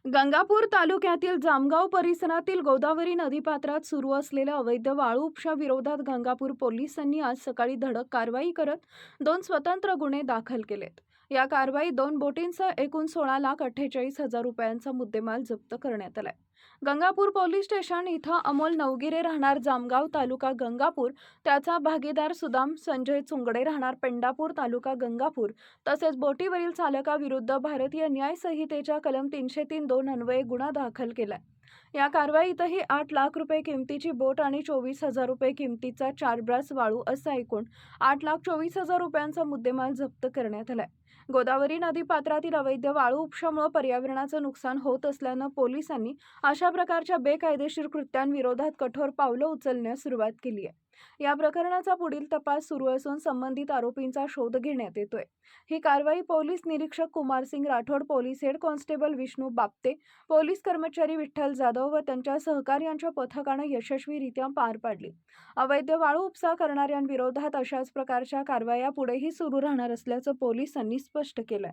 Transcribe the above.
गंगापूर तालुक्यातील जामगाव परिसरातील गोदावरी नदीपात्रात सुरू असलेल्या अवैध वाळू उपशाविरोधात गंगापूर पोलिसांनी आज सकाळी धडक कारवाई करत 2 स्वतंत्र गुन्हे दाखल केलेत. या कारवाईत 2 बोटींसह एकूण 16,48,000 रुपयांचा मुद्देमाल जप्त करण्यात आलाय. गंगापूर पोलीस स्टेशन इथं अमोल नवगिरे राहणार जामगाव तालुका गंगापूर, त्याचा भागीदार सुदाम संजय चुंगडे राहणार पेंडापूर तालुका गंगापूर तसेच बोटीवरील चालकाविरुद्ध भारतीय न्याय संहितेच्या कलम 303(2) अन्वये गुन्हा दाखल केलाय. या कारवाईतही 8 लाख रुपये किमतीची बोट आणि 24,000 रुपये किमतीचा 4 ब्रास वाळू असा एकूण 8,24,000 रुपयांचा मुद्देमाल जप्त करण्यात आलाय. गोदावरी नदीपात्रातील अवैध वाळू उपशामुळे पर्यावरणाचं नुकसान होत असल्यानं पोलिसांनी अशा प्रकारच्या बेकायदेशीर कृत्यांविरोधात कठोर पावलं उचलण्यास सुरुवात केली आहे. या प्रकरणाचा पुढील तपास सुरू असून संबंधित आरोपींचा शोध घेण्यात येतोय. ही कारवाई पोलीस निरीक्षक Kumarsingh Rathod, police head constable Vishnu Bapte, police कर्मचारी विठ्ठल जाधव व त्यांच्या सहकार्यांच्या पथकानं यशस्वीरित्या पार पाडली. अवैध वाळू उपसा करणाऱ्यांविरोधात अशाच प्रकारच्या कारवाया पुढेही सुरू राहणार असल्याचं पोलिसांनी स्पष्ट केलंय.